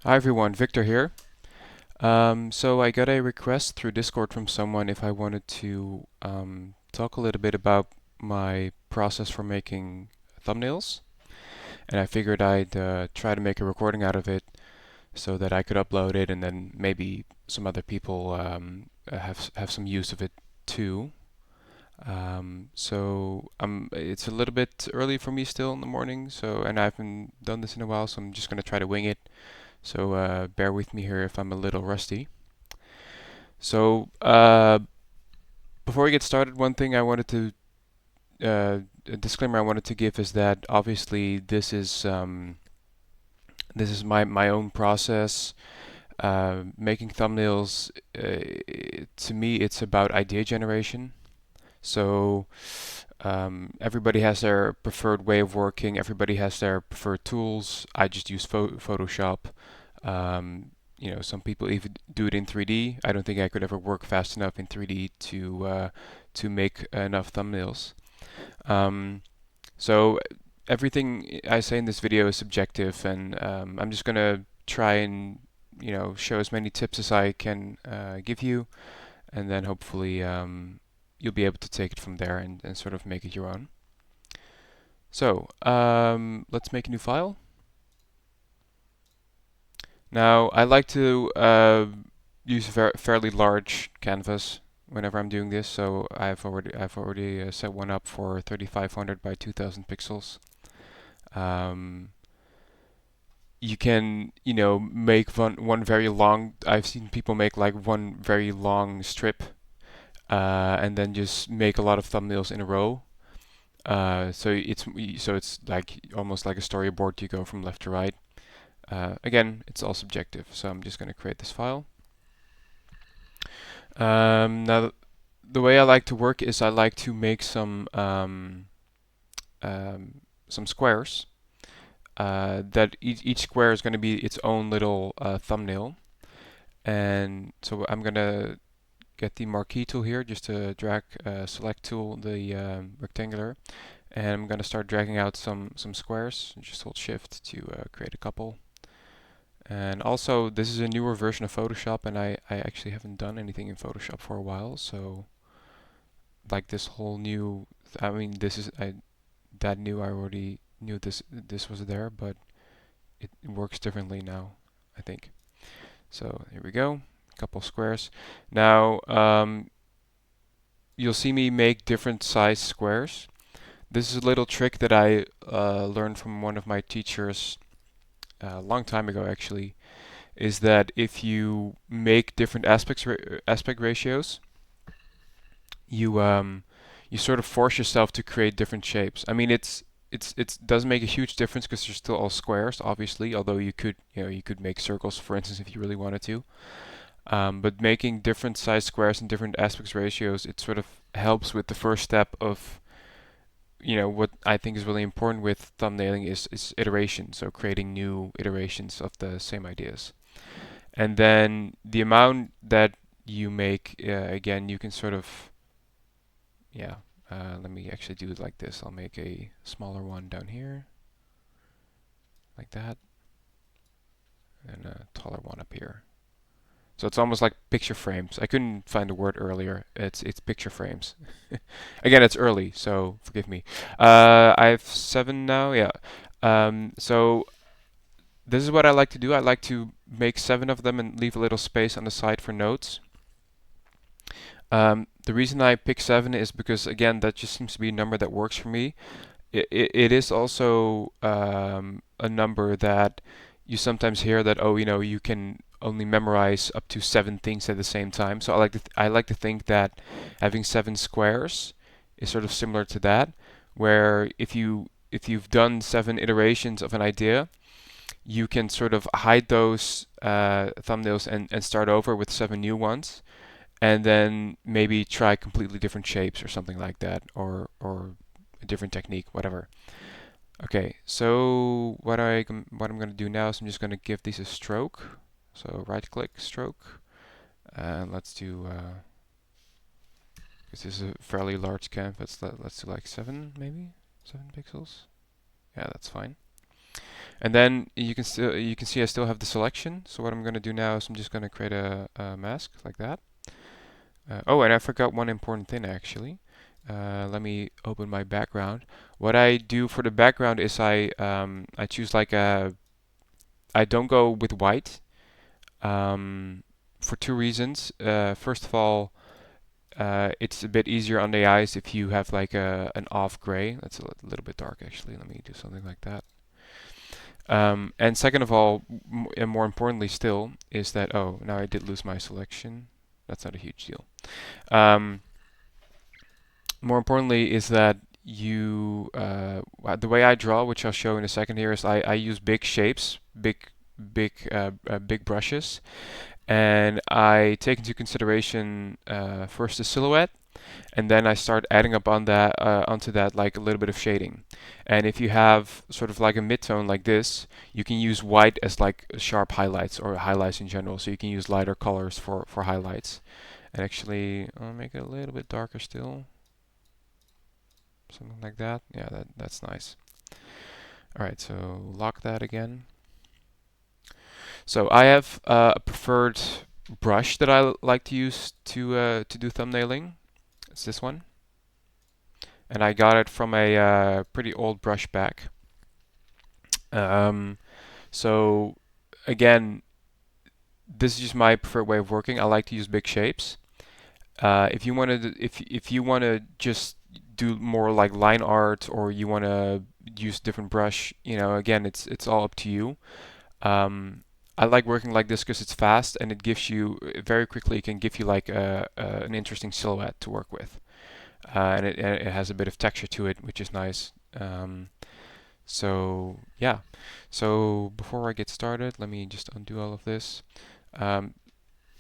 Hi everyone, Victor here. So I got a request through Discord from someone if I wanted to talk a little bit about my process for making thumbnails, and I figured I'd try to make a recording out of it so that I could upload it, and then maybe some other people have some use of it too. It's a little bit early for me still in the morning, and I haven't done this in a while, so I'm just gonna try to wing it. So bear with me here if I'm a little rusty. So before we get started, one thing I wanted to a disclaimer I wanted to give is that obviously this is my own process. Making thumbnails, to me, it's about idea generation. So everybody has their preferred way of working. Everybody has their preferred tools. I just use Photoshop. Um, some people even do it in 3D. I don't think I could ever work fast enough in 3D to make enough thumbnails. Um, so everything I say in this video is subjective, and I'm just gonna try and show as many tips as I can give you, and then hopefully you'll be able to take it from there and sort of make it your own. So let's make a new file. Now I like to use a fairly large canvas whenever I'm doing this. So I've already set one up for 3500 by 2000 pixels. Um, you can make one very long. I've seen people make like one very long strip, and then just make a lot of thumbnails in a row. So it's like almost like a storyboard. You go from left to right. Again, it's all subjective. So I'm just going to create this file. Now, the way I like to work is I like to make some squares. That each square is going to be its own little thumbnail. And so I'm going to get the marquee tool here, just to drag select tool, the rectangular. And I'm going to start dragging out some squares. Just hold shift to create a couple. And also, this is a newer version of Photoshop, and I actually haven't done anything in Photoshop for a while. So, like this whole new, I mean, this is that new. I already knew this was there, but it works differently now, I think. So here we go, a couple squares. Now you'll see me make different size squares. This is a little trick that I learned from one of my teachers a long time ago, actually. Is that if you make different aspect ratios, you sort of force yourself to create different shapes. I mean, it does make a huge difference because they're still all squares, obviously. Although you could make circles, for instance, if you really wanted to. But making different size squares and different aspects ratios, it sort of helps with the first step of what I think is really important with thumbnailing is iteration. So creating new iterations of the same ideas. And then the amount that you make, again, you can sort of, yeah, let me actually do it like this. I'll make a smaller one down here, like that, and a taller one up here. So it's almost like picture frames. I couldn't find the word earlier. It's picture frames. Again, it's early, so forgive me. I have 7 now, yeah. So this is what I like to do. I like to make 7 of them and leave a little space on the side for notes. The reason I pick 7 is because, again, that just seems to be a number that works for me. It is also a number that you sometimes hear that, oh, you can only memorize up to 7 things at the same time. So I like to think that having 7 squares is sort of similar to that, where if you've done 7 iterations of an idea, you can sort of hide those thumbnails and start over with 7 new ones, and then maybe try completely different shapes or something like that, or a different technique, whatever. Okay, so what I'm going to do now is I'm just going to give these a stroke. So right click, stroke, and let's do, because this is a fairly large canvas, let's do like 7 maybe, 7 pixels. Yeah, that's fine. And then you can see I still have the selection. So what I'm going to do now is I'm just going to create a mask like that. Oh, and I forgot one important thing actually. Let me open my background. What I do for the background is I choose like a I don't go with white for two reasons. First of all, it's a bit easier on the eyes if you have like an off gray. That's a little bit dark actually. Let me do something like that. And second of all, and more importantly still, is that, oh, now I did lose my selection. That's not a huge deal. Um, More importantly is that the way I draw, which I'll show in a second here, is I use big shapes, big brushes, and I take into consideration first the silhouette, and then I start adding up on that onto that like a little bit of shading. And if you have sort of like a midtone like this, you can use white as like sharp highlights or highlights in general. So you can use lighter colors for highlights. And actually, I'll make it a little bit darker still. Something like that. Yeah, that's nice. All right, so lock that again. So I have a preferred brush that I like to use to do thumbnailing. It's this one, and I got it from a pretty old brush back. Um, so again, this is just my preferred way of working. I like to use big shapes. If you want to just do more like line art, or you want to use different brush, again, it's all up to you. I like working like this because it's fast and it gives you very quickly. It can give you like an interesting silhouette to work with, and it has a bit of texture to it, which is nice. So yeah. So before I get started, let me just undo all of this. Um,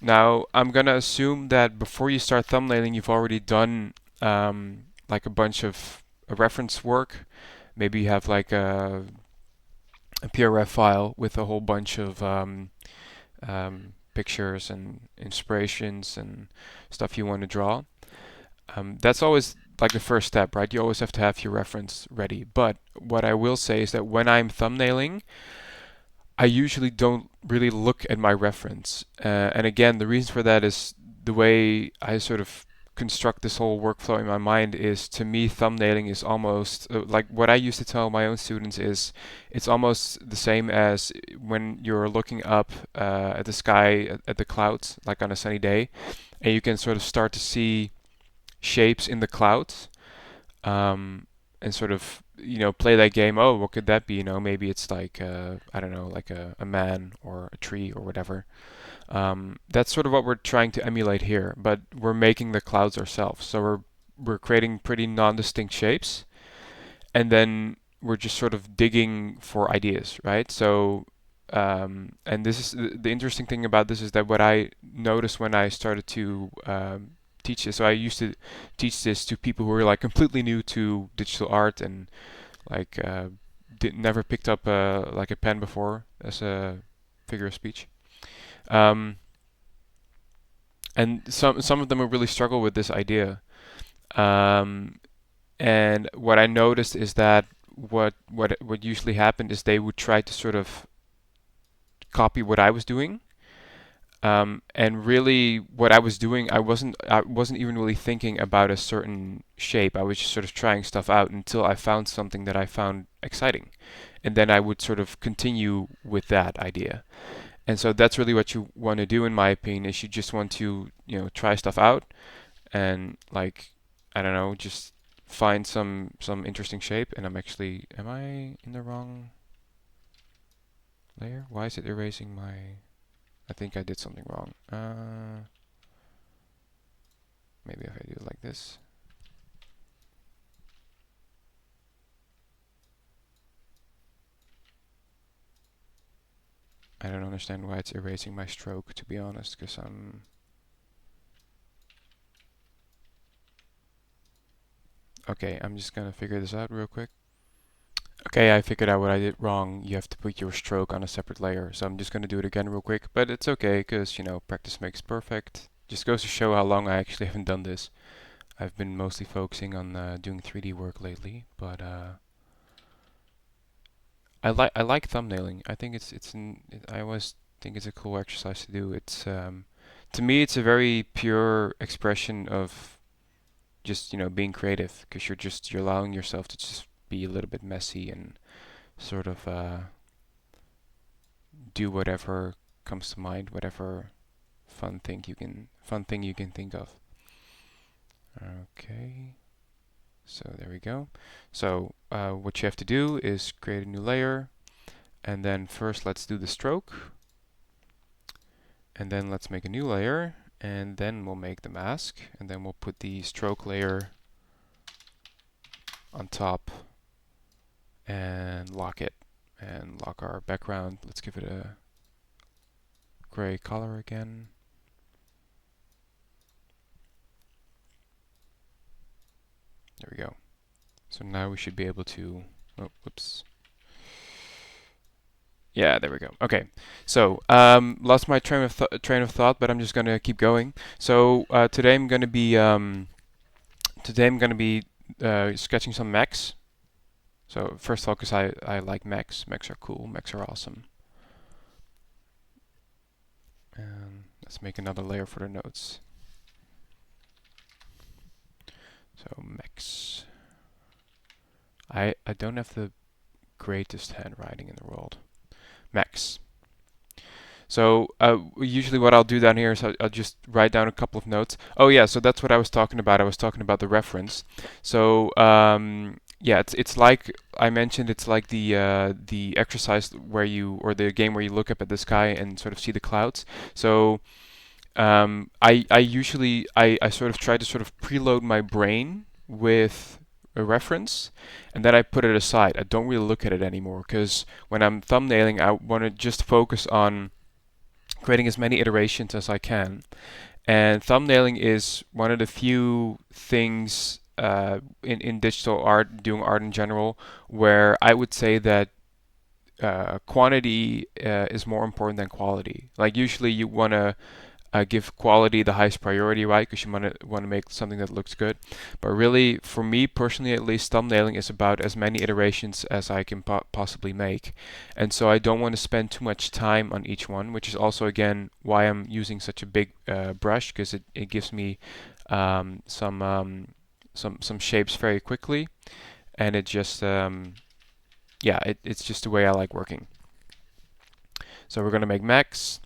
Now, I'm gonna assume that before you start thumbnailing, you've already done like a bunch of reference work. Maybe you have like a PRF file with a whole bunch of pictures and inspirations and stuff you want to draw. That's always like the first step, right? You always have to have your reference ready. But what I will say is that when I'm thumbnailing, I usually don't really look at my reference. And again, the reason for that is the way I sort of construct this whole workflow in my mind is, to me, thumbnailing is almost like what I used to tell my own students is it's almost the same as when you're looking up at the sky, at the clouds, like on a sunny day, and you can sort of start to see shapes in the clouds, and sort of play that game. Oh, what could that be? Maybe it's like I don't know, like a man or a tree or whatever. That's sort of what we're trying to emulate here, but we're making the clouds ourselves. So we're creating pretty non-distinct shapes, and then we're just sort of digging for ideas, right? So and this is the interesting thing about this, is that what I noticed when I started to teach this. So I used to teach this to people who were like completely new to digital art, and like never picked up like a pen before as a figure of speech. Um, and some of them would really struggle with this idea. Um, and what I noticed is that what usually happened is they would try to sort of copy what I was doing. And really, what I was doing, I wasn't even really thinking about a certain shape. I was just sort of trying stuff out until I found something that I found exciting, and then I would sort of continue with that idea. And so that's really what you want to do, in my opinion, is you just want to try stuff out, and like, I don't know, just find some interesting shape. And am I in the wrong layer? Why is it erasing my? I think I did something wrong. Maybe if I do it like this. I don't understand why it's erasing my stroke, to be honest, because I'm... Okay, I'm just gonna figure this out real quick. Okay, I figured out what I did wrong. You have to put your stroke on a separate layer, so I'm just gonna do it again real quick, but it's okay, because, practice makes perfect. Just goes to show how long I actually haven't done this. I've been mostly focusing on doing 3D work lately, but I like thumbnailing. I think I always think it's a cool exercise to do. It's to me it's a very pure expression of just being creative because you're allowing yourself to just be a little bit messy and sort of do whatever comes to mind, whatever fun thing you can think of. Okay, so there we go. So what you have to do is create a new layer, and then first let's do the stroke, and then let's make a new layer, and then we'll make the mask, and then we'll put the stroke layer on top and lock it, and lock our background. Let's give it a gray color again. There we go. So now we should be able to, oh, whoops. Yeah, there we go. Okay, so lost my train of thought, but I'm just gonna keep going. So today I'm gonna be sketching some mechs. So first of all, because I like mechs. Mechs are cool. Mechs are awesome. And let's make another layer for the nodes. So mechs. I don't have the greatest handwriting in the world. Mechs. So usually what I'll do down here is I'll just write down a couple of notes. Oh yeah, so that's what I was talking about. I was talking about the reference. So yeah, it's like I mentioned. It's like the exercise where or the game where you look up at the sky and sort of see the clouds. So I usually I sort of try to sort of preload my brain with a reference, and then I put it aside. I don't really look at it anymore because when I'm thumbnailing, I want to just focus on creating as many iterations as I can. And thumbnailing is one of the few things in digital art, doing art in general, where I would say that quantity is more important than quality. Like usually you want to give quality the highest priority, right? Because you want to make something that looks good. But really, for me personally, at least, thumbnailing is about as many iterations as I can possibly make, and so I don't want to spend too much time on each one, which is also again why I'm using such a big brush, because it gives me some shapes very quickly, and it just yeah, it's just the way I like working. So we're gonna make mechs,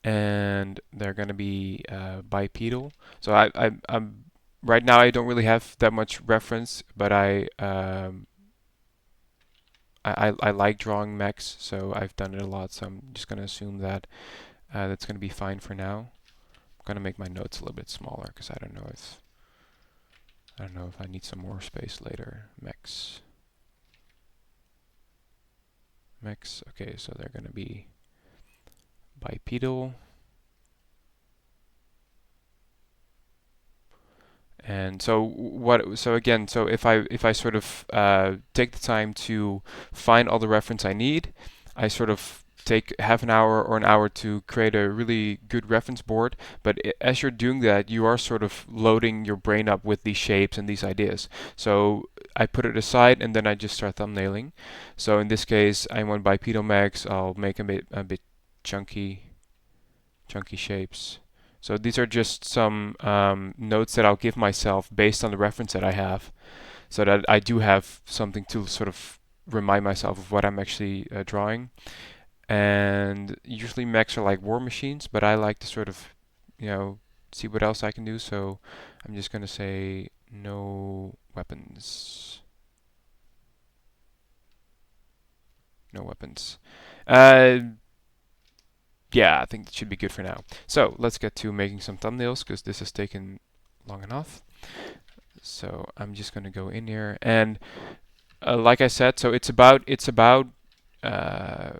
and they're going to be bipedal. So I'm right now I don't really have that much reference, but I like drawing mechs, so I've done it a lot. So I'm just going to assume that that's going to be fine for now. I'm going to make my notes a little bit smaller because I don't know if I need some more space later. Mechs. Okay, so they're going to be bipedal. And so again, so if I sort of take the time to find all the reference I need, I sort of take half an hour or an hour to create a really good reference board. But as you're doing that, you are sort of loading your brain up with these shapes and these ideas. So I put it aside and then I just start thumbnailing. So in this case, I want bipedal mechs. I'll make a bit chunky shapes. So these are just some notes that I'll give myself based on the reference that I have, so that I do have something to sort of remind myself of what I'm actually drawing. And usually mechs are like war machines, but I like to sort of, see what else I can do. So I'm just going to say no weapons. No weapons. Yeah, I think that should be good for now. So let's get to making some thumbnails because this has taken long enough. So I'm just going to go in here, and like I said, so it's about uh,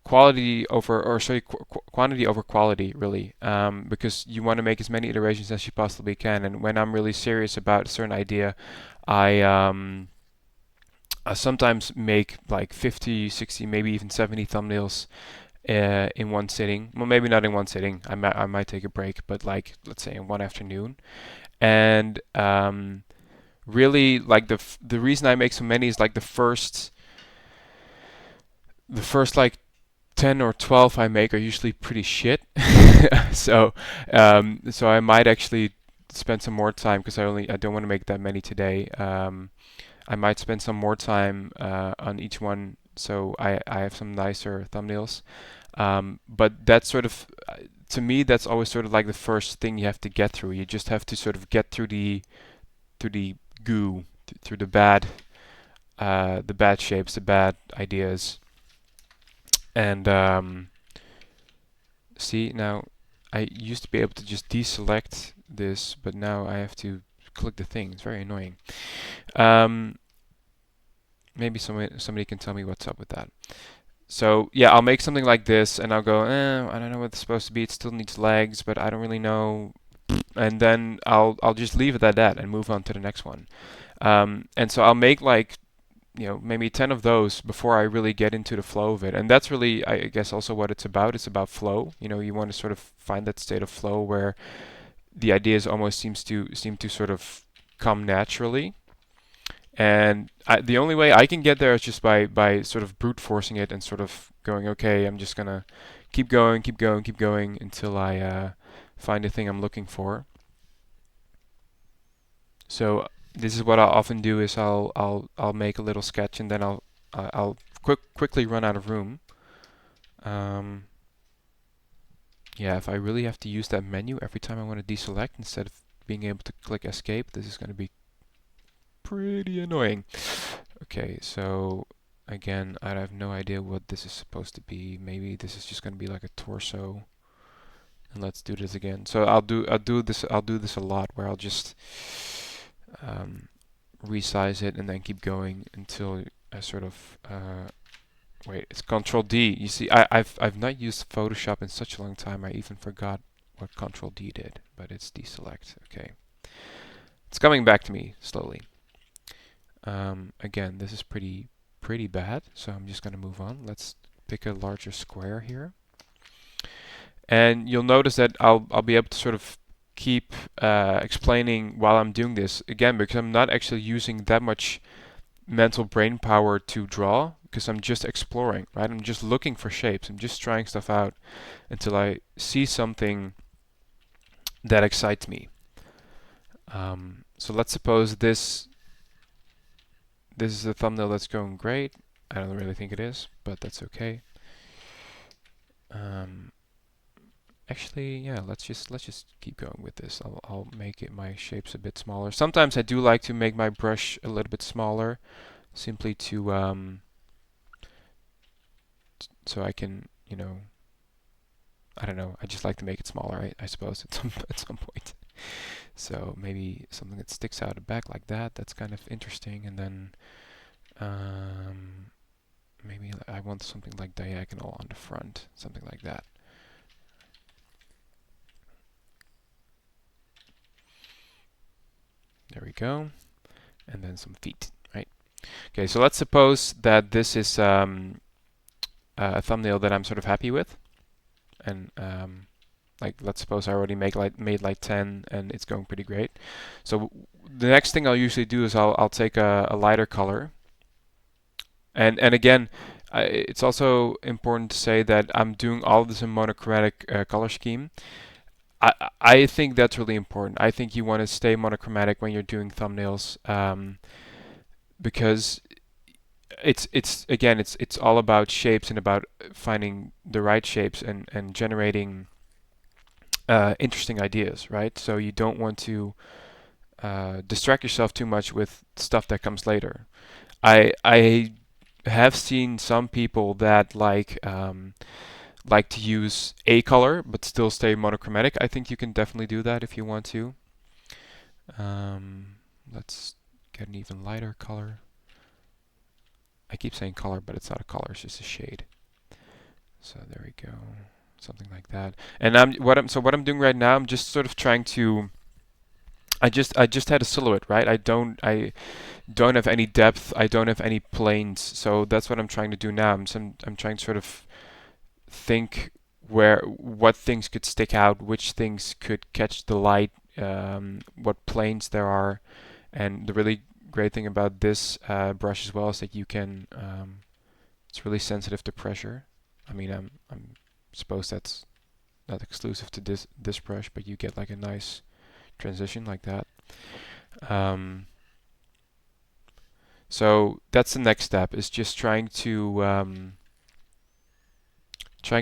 quality over, or sorry, quantity over quality, really, because you want to make as many iterations as you possibly can. And when I'm really serious about a certain idea, I sometimes make like 50, 60, maybe even 70 thumbnails in one sitting. Well, maybe not in one sitting. I might take a break, but like let's say in one afternoon. And really, like the reason I make so many is like the first the first like 10 or 12 I make are usually pretty shit. So so I might actually spend some more time because I don't want to make that many today. I might spend some more time on each one so I have some nicer thumbnails. But that's sort of to me that's always sort of like the first thing you have to get through. You just have to sort of get through the goo, through the bad shapes, the bad ideas, and see now I used to be able to just deselect this, but now I have to click the thing. It's very annoying. Um, maybe somebody can tell me what's up with that. So yeah, I'll make something like this, and I'll go, I don't know what it's supposed to be. It still needs legs, but I don't really know. And then I'll just leave it at that and move on to the next one. And so I'll make like maybe 10 of those before I really get into the flow of it. And that's really, I guess, also what it's about. It's about flow. You want to sort of find that state of flow where the ideas almost seem to sort of come naturally. And the only way I can get there is just by sort of brute forcing it and sort of going, okay, I'm just gonna keep going, keep going, keep going until I find the thing I'm looking for. So this is what I'll often do is I'll make a little sketch and then I'll quickly run out of room. Um, yeah, if I really have to use that menu every time I want to deselect instead of being able to click escape, this is going to be pretty annoying. Okay, so again, I have no idea what this is supposed to be. Maybe this is just going to be like a torso. And let's do this again. So I'll do this a lot where I'll just um, resize it and then keep going until I sort of wait, it's Control D. You see, I've not used Photoshop in such a long time. I even forgot what Control D did, but it's deselect. Okay, it's coming back to me slowly. Again, this is pretty bad, so I'm just gonna move on. Let's pick a larger square here, and you'll notice that I'll be able to sort of keep explaining while I'm doing this again because I'm not actually using that much mental brain power to draw because I'm just exploring, right? I'm just looking for shapes. I'm just trying stuff out until I see something that excites me. So let's suppose this is a thumbnail that's going great. I don't really think it is, but that's okay. Um, actually, yeah, let's just keep going with this. I'll make it my shapes a bit smaller. Sometimes I do like to make my brush a little bit smaller, simply to so I can, I don't know. I just like to make it smaller, I suppose, at some point. So maybe something that sticks out the back like that. That's kind of interesting. And then maybe I want something like diagonal on the front, something like that. There we go. And then some feet, right? Okay, so let's suppose that this is a thumbnail that I'm sort of happy with. And like let's suppose I already made like 10 and it's going pretty great. So the next thing I'll usually do is I'll take a lighter color. And again, it's also important to say that I'm doing all of this in monochromatic color scheme. I think that's really important. I think you want to stay monochromatic when you're doing thumbnails because it's all about shapes and about finding the right shapes and generating interesting ideas, right? So you don't want to distract yourself too much with stuff that comes later. I have seen some people that like to use a color but still stay monochromatic. I think you can definitely do that if you want to. Let's get an even lighter color. I keep saying color, but it's not a color; it's just a shade. So there we go, something like that. And what I'm doing right now, I'm just sort of trying to. I just had a silhouette, right? I don't have any depth. I don't have any planes. So that's what I'm trying to do now. I'm trying to sort of think what things could stick out, which things could catch the light, what planes there are, and the really great thing about this brush as well is that you can It's really sensitive to pressure. I mean, I'm suppose that's not exclusive to this brush, but you get like a nice transition like that. So that's the next step, is just trying to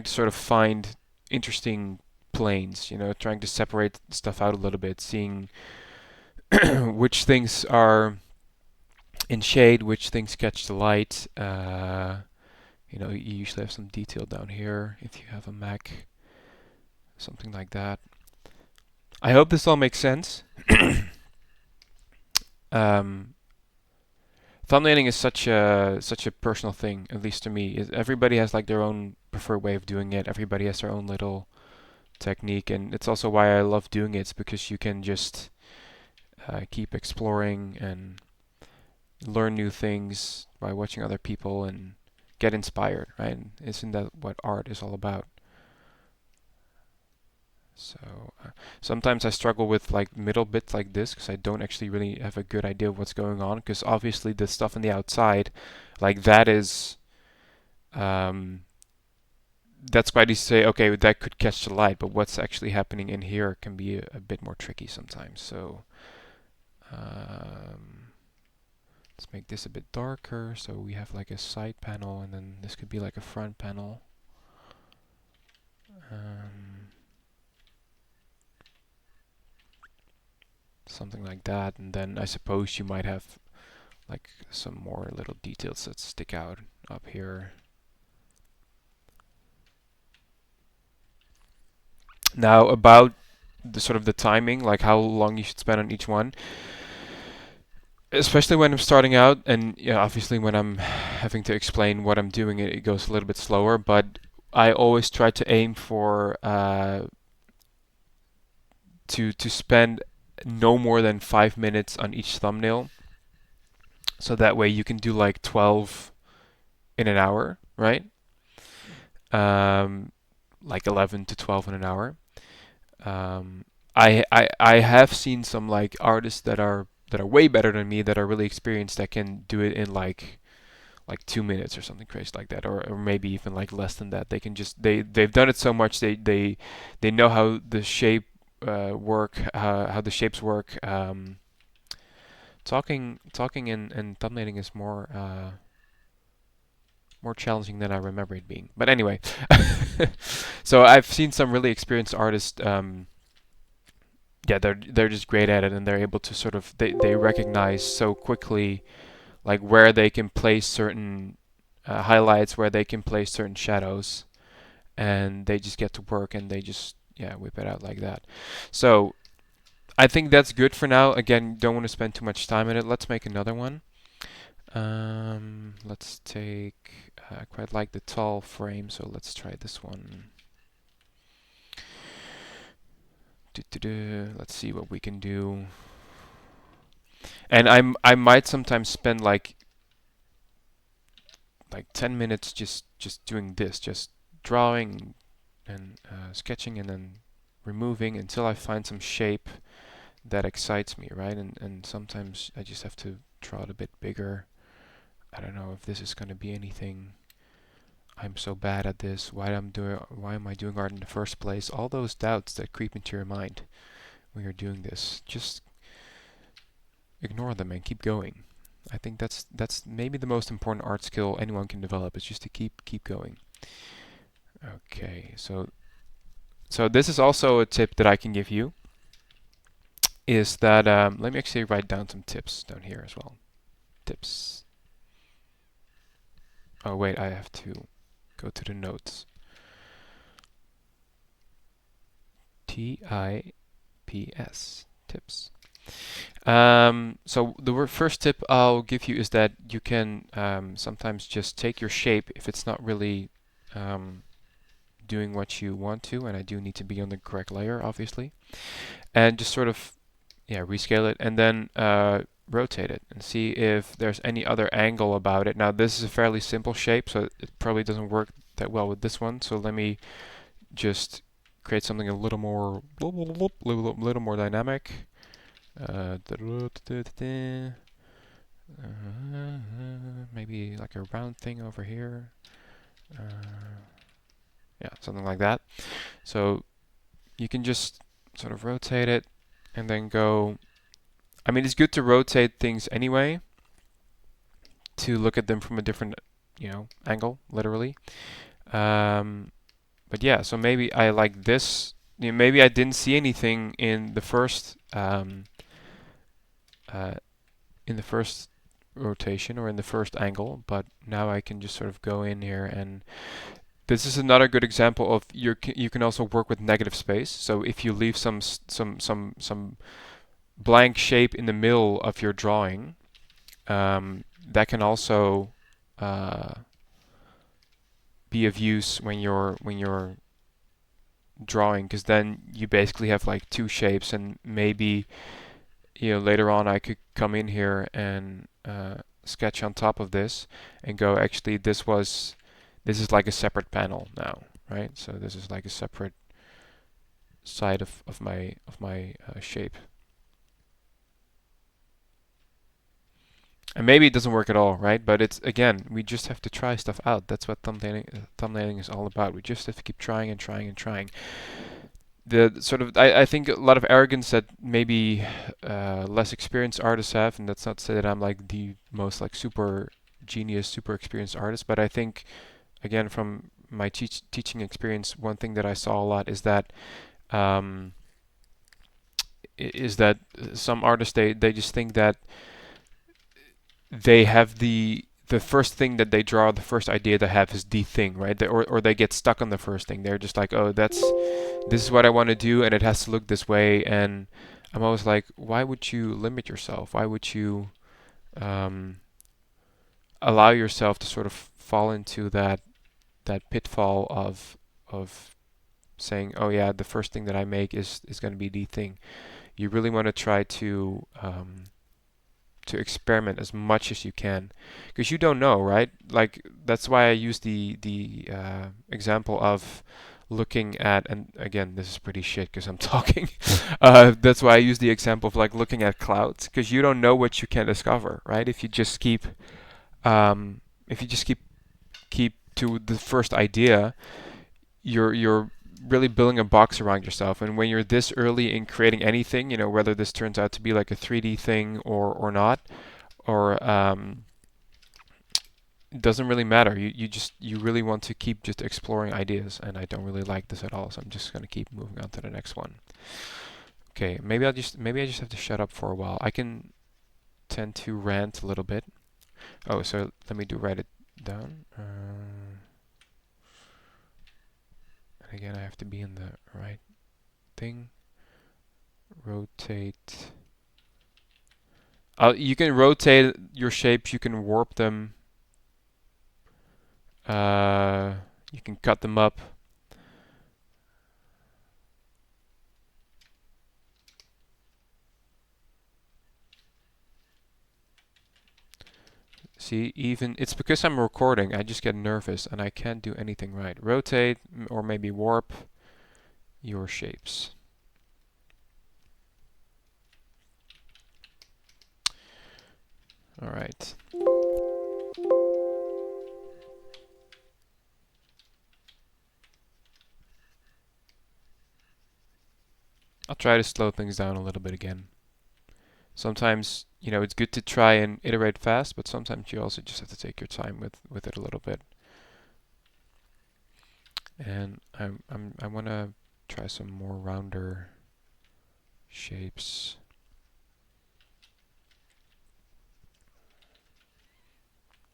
sort of find interesting planes, trying to separate stuff out a little bit, seeing which things are in shade, which things catch the light. You usually have some detail down here if you have a Mac, something like that. I hope this all makes sense. um, Thumbnailing is such a personal thing, at least to me. Everybody has like their own preferred way of doing it. Everybody has their own little technique, and it's also why I love doing it. It's because you can just keep exploring and learn new things by watching other people and get inspired, right? And isn't that what art is all about? So sometimes I struggle with like middle bits like this because I don't actually really have a good idea of what's going on. Because obviously the stuff on the outside, like that is, um, that's quite easy to say, okay, that could catch the light, but what's actually happening in here can be a bit more tricky sometimes. So um, let's make this a bit darker. So we have like a side panel, and then this could be like a front panel. Something like that, and then I suppose you might have like some more little details that stick out up here. Now about the sort of the timing, like how long you should spend on each one, especially when I'm starting out, and yeah, obviously when I'm having to explain what I'm doing, it goes a little bit slower, but I always try to aim for to spend no more than 5 minutes on each thumbnail, so that way you can do like 12 in an hour, right? Like 11 to 12 in an hour. I have seen some like artists that are way better than me, that are really experienced, that can do it in like 2 minutes or something crazy like that, or maybe even like less than that. They can just they've done it so much, they know how the shape work, how the shapes work. Talking and thumbnailing is more challenging than I remember it being. But anyway, so I've seen some really experienced artists. Yeah, they're just great at it, and they're able to sort of they recognize so quickly like where they can place certain highlights, where they can place certain shadows, and they just get to work and they just whip it out like that. So I think that's good for now. Again, don't want to spend too much time in it. Let's make another one. Let's take, I quite like the tall frame, so let's try this one. Let's see what we can do. And I might sometimes spend like 10 minutes just doing this, just drawing and sketching and then removing until I find some shape that excites me, right? And sometimes I just have to draw it a bit bigger. I don't know if this is going to be anything. I'm so bad at this. Why am I doing art in the first place? All those doubts that creep into your mind when you're doing this, just ignore them and keep going. I think that's maybe the most important art skill anyone can develop, is just to keep going. Okay, so this is also a tip that I can give you, is that let me actually write down some tips down here as well. Tips. Oh wait, I have to go to the notes. TIPS, tips. So the first tip I'll give you is that you can sometimes just take your shape if it's not really doing what you want to, and I do need to be on the correct layer, obviously, and just sort of rescale it, and then rotate it and see if there's any other angle about it. Now this is a fairly simple shape, so it probably doesn't work that well with this one, so let me just create something a little more dynamic. Maybe like a round thing over here. Yeah, something like that. So you can just sort of rotate it and then go. I mean, it's good to rotate things anyway to look at them from a different, angle, literally. Um, but yeah, so maybe I like this. Maybe I didn't see anything uh, in the first rotation or in the first angle, but now I can just sort of go in here, and this is another good example of you can also work with negative space. So if you leave some blank shape in the middle of your drawing, that can also uh, be of use when you're drawing, because then you basically have like two shapes, and maybe later on I could come in here and sketch on top of this and go, actually this is like a separate panel now, right? So this is like a separate side of my shape. And maybe it doesn't work at all, right? But it's, again, we just have to try stuff out. That's what thumbnailing is all about. We just have to keep trying and trying and trying. The sort of, I think a lot of arrogance that maybe less experienced artists have, and that's not to say that I'm like the most like super genius, super experienced artist, but I think, again, from my teaching experience, one thing that I saw a lot um, is that some artists, they just think that they have the first thing that they draw, the first idea they have is the thing, right? Or they get stuck on the first thing. They're just like, oh, this is what I want to do, and it has to look this way. And I'm always like, why would you limit yourself? Why would you um, allow yourself to sort of fall into that pitfall of saying, oh yeah, the first thing that I make is going to be the thing. You really want to try to experiment as much as you can, because you don't know, right? Like, that's why I use the example of looking at, and again, this is pretty shit because I'm talking. That's why I use the example of like looking at clouds, because you don't know what you can discover, right? If you just keep to the first idea, you're really building a box around yourself. And when you're this early in creating anything, whether this turns out to be like a 3D thing or not, or it doesn't really matter. You really want to keep just exploring ideas, and I don't really like this at all. So I'm just gonna keep moving on to the next one. Okay, maybe I just have to shut up for a while. I can tend to rant a little bit. Oh, so let me write it down. And again, I have to be in the right thing. Rotate. You can rotate your shapes. You can warp them. You can cut them up. See, even it's because I'm recording, I just get nervous and I can't do anything right. Rotate or maybe warp your shapes. All right. I'll try to slow things down a little bit again. Sometimes, it's good to try and iterate fast, but sometimes you also just have to take your time with it a little bit. And I want to try some more rounder shapes.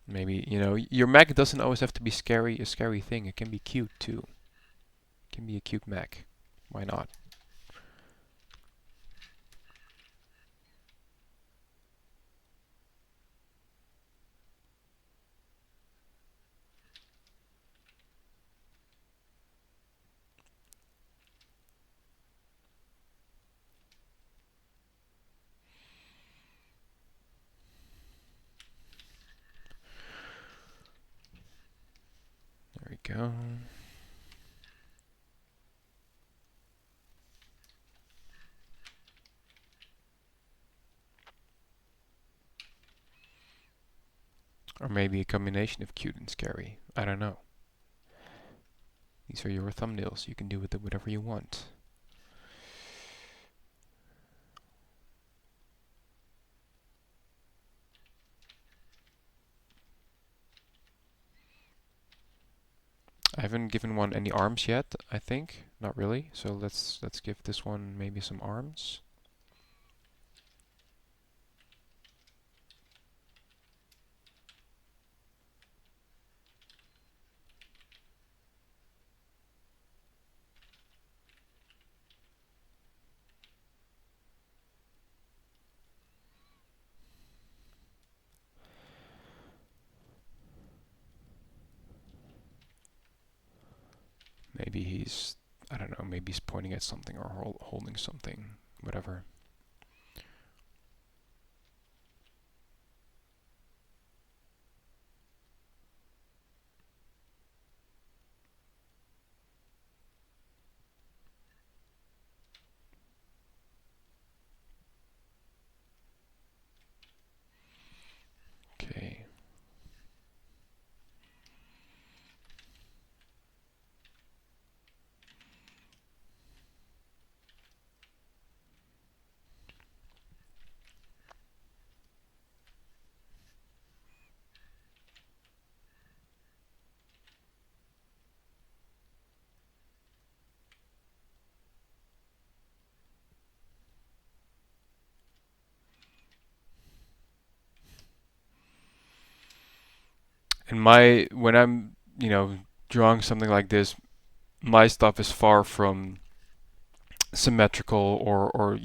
Maybe, your mech doesn't always have to be a scary thing. It can be cute too. It can be a cute mech. Why not? There we go. Or maybe a combination of cute and scary. I don't know. These are your thumbnails. You can do with them whatever you want. I haven't given one any arms yet, I think. Not really. So let's give this one maybe some arms. Maybe he's, I don't know, maybe he's pointing at something or holding something, whatever. Okay. And when I'm, drawing something like this, my stuff is far from symmetrical or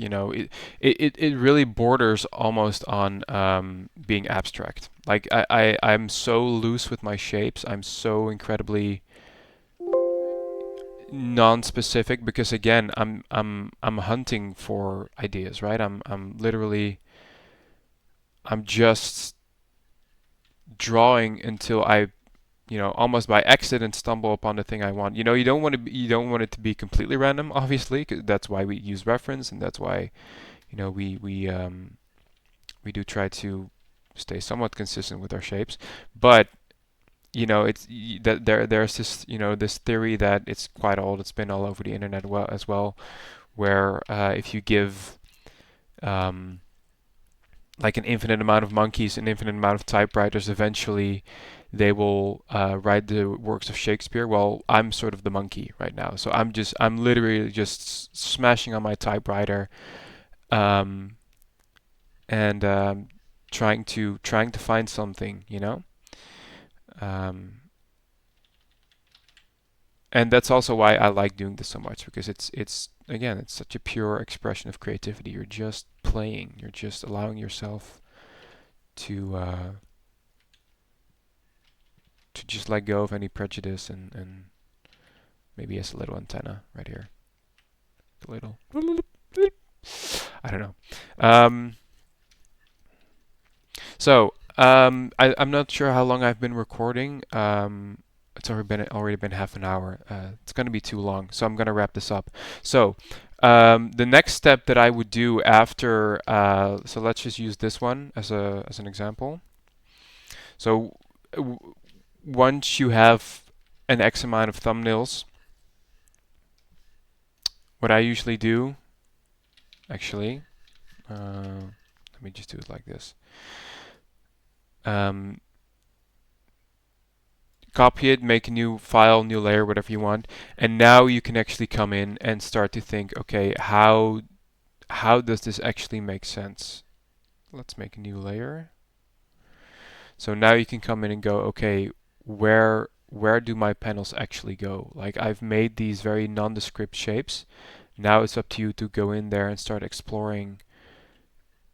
it really borders almost on being abstract. Like I'm so loose with my shapes. I'm so incredibly non-specific because again, I'm hunting for ideas, right? I'm literally I'm just drawing until I almost by accident stumble upon the thing I want. You don't want it to be completely random, obviously, 'cause that's why we use reference, and that's why, we do try to stay somewhat consistent with our shapes. But that there's this this theory that it's quite old. It's been all over the internet as well, where if you give um, like an infinite amount of monkeys, an infinite amount of typewriters, eventually they will write the works of Shakespeare. Well, I'm sort of the monkey right now, so I'm literally just smashing on my typewriter, um, and trying to find something, um, and that's also why I like doing this so much because it's again it's such a pure expression of creativity. You're just playing. You're just allowing yourself to just let go of any prejudice and maybe as a little antenna right here. A little. I don't know. I'm not sure how long I've been recording. It's already been half an hour. It's going to be too long, so I'm going to wrap this up. So the next step that I would do after, so let's just use this one as an example. So once you have an X amount of thumbnails, what I usually do, actually, let me just do it like this. Um, Copy it, make a new file, new layer, whatever you want, and now you can actually come in and start to think, okay, how does this actually make sense? Let's make a new layer. So now you can come in and go, okay, where do my panels actually go? Like I've made these very nondescript shapes. Now it's up to you to go in there and start exploring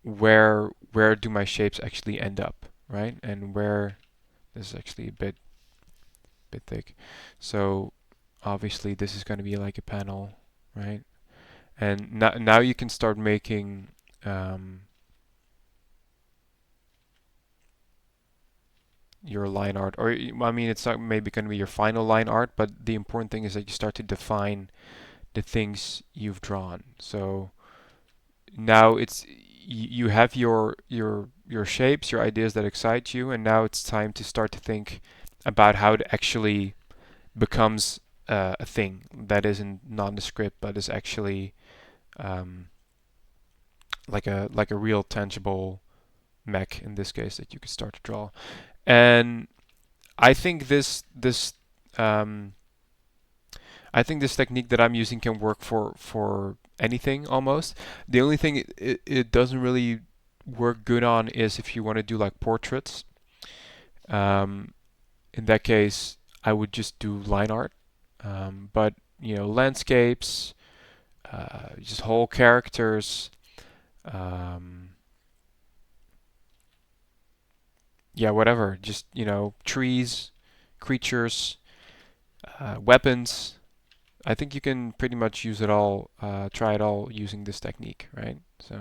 where do my shapes actually end up, right? And where this is actually a bit thick. So obviously this is going to be like a panel, right? And now you can start making your line art, or I mean, it's not maybe going to be your final line art, but the important thing is that you start to define the things you've drawn. So now you have your shapes, your ideas that excite you, and now it's time to start to think about how it actually becomes a thing that isn't nondescript but is actually um, like a real tangible mech in this case that you could start to draw. And I think um, I think this technique that I'm using can work for anything almost. The only thing it doesn't really work good on is if you want to do like portraits. Um, in that case, I would just do line art. But you know, landscapes, just whole characters, um, yeah, whatever. Just you know, trees, creatures, weapons. I think you can pretty much use it all, try it all using this technique, right? So,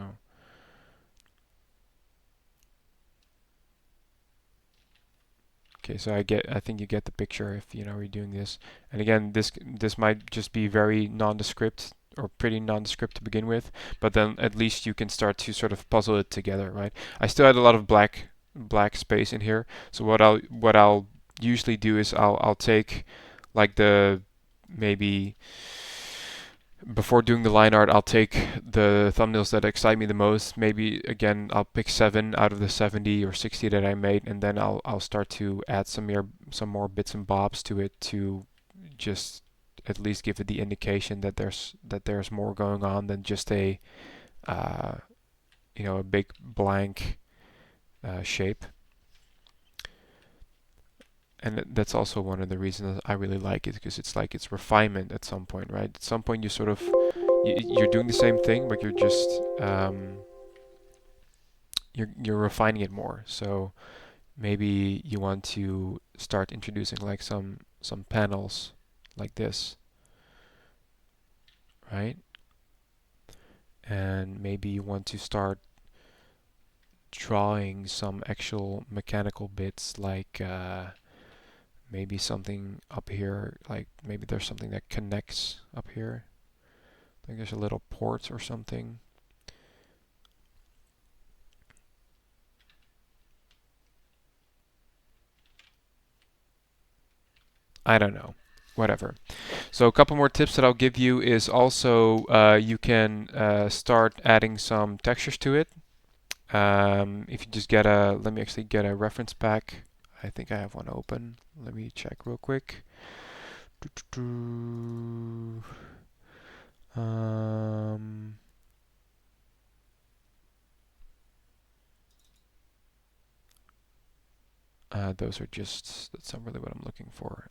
okay, so I think you get the picture if you know you're doing this. And again, this might just be very nondescript or pretty nondescript to begin with, but then at least you can start to sort of puzzle it together, right? I still had a lot of black space in here, so what I'll usually do is I'll take like the maybe before doing the line art, I'll take the thumbnails that excite me the most. Maybe again, I'll pick 7 out of the 70 or 60 that I made, and then I'll start to add some more bits and bobs to it to just at least give it the indication that there's more going on than just a uh, you know, a big blank shape. And that's also one of the reasons I really like it, because it's like it's refinement at some point, right? At some point you sort of you're doing the same thing, but you're just you're refining it more. So maybe you want to start introducing like some panels like this, right? And maybe you want to start drawing some actual mechanical bits, like maybe something up here, like maybe there's something that connects up here. I think there's a little port or something. I don't know. Whatever. So a couple more tips that I'll give you is also you can start adding some textures to it. If you just get let me actually get a reference pack. I think I have one open. Let me check real quick. Um, those are just, that's not really what I'm looking for.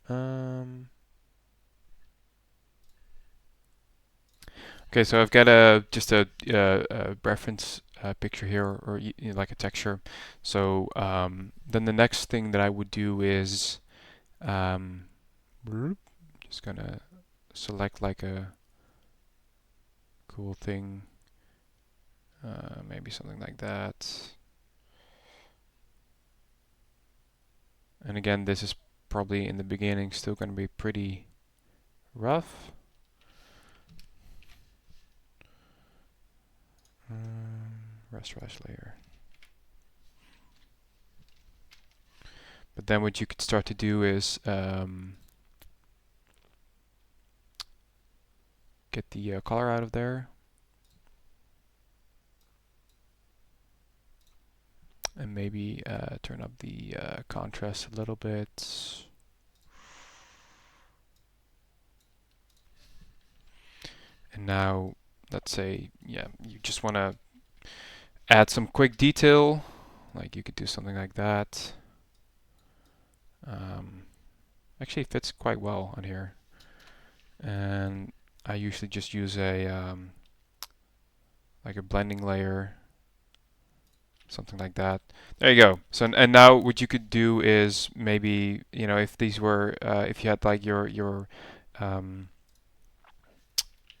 Okay, so I've got just a reference picture here, or you know, like a texture. So then the next thing that I would do is um, just gonna select like a cool thing, maybe something like that. And again, this is probably in the beginning still going to be pretty rough. Rasterize layer. But then what you could start to do is get the color out of there. And maybe turn up the contrast a little bit. And now, let's say, yeah, you just want to add some quick detail. Like you could do something like that. Actually fits quite well on here. And I usually just use a like a blending layer, something like that. There you go. So and now what you could do is maybe, you know, if these were if you had like um,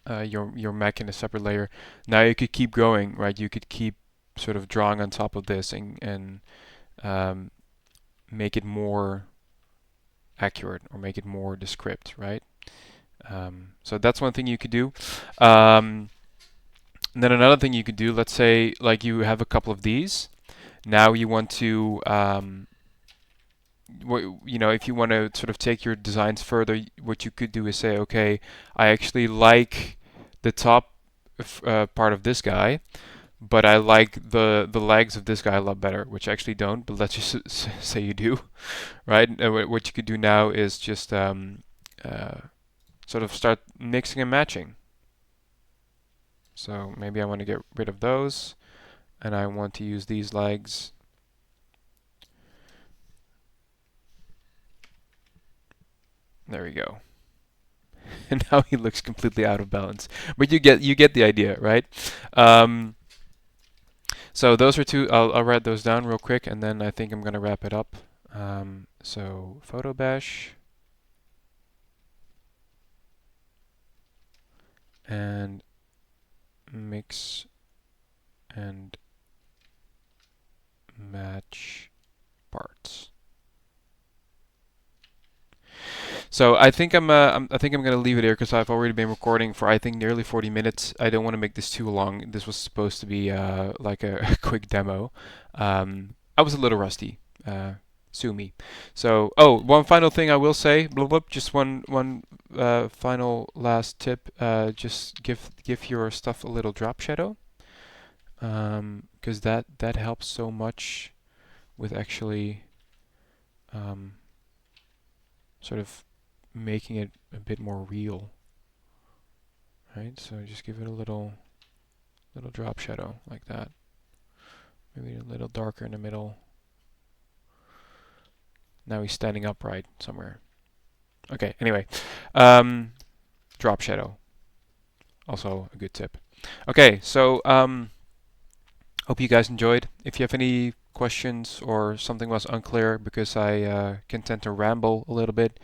your mech in a separate layer, now you could keep going, right? You could keep sort of drawing on top of this and um, make it more accurate or make it more descript, right? So that's one thing you could do. And then another thing you could do, let's say like you have a couple of these. Now you want to you know, if you want to sort of take your designs further, what you could do is say, okay, I actually like the top part of this guy, but I like the legs of this guy a lot better, which I actually don't, but let's just say you do, right? What you could do now is just sort of start mixing and matching. So maybe I want to get rid of those, and I want to use these legs. There we go. And now he looks completely out of balance. But you get the idea, right? Um, so those are two. I'll write those down real quick, and then I think I'm gonna wrap it up. So photo bash and mix and match parts. So I think I'm gonna leave it here because I've already been recording for I think nearly 40 minutes. I don't want to make this too long. This was supposed to be like a quick demo. I was a little rusty. Sue me. So, oh, one final thing I will say. Blah, blah, just one final last tip. Just give your stuff a little drop shadow, because that helps so much with actually sort of making it a bit more real, right? So just give it a little drop shadow like that. Maybe a little darker in the middle. Now he's standing upright somewhere. Okay, anyway. Drop shadow. Also a good tip. Okay, so hope you guys enjoyed. If you have any questions or something was unclear because I can tend to ramble a little bit,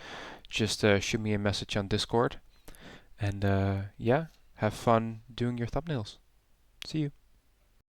just shoot me a message on Discord. And yeah, have fun doing your thumbnails. See you.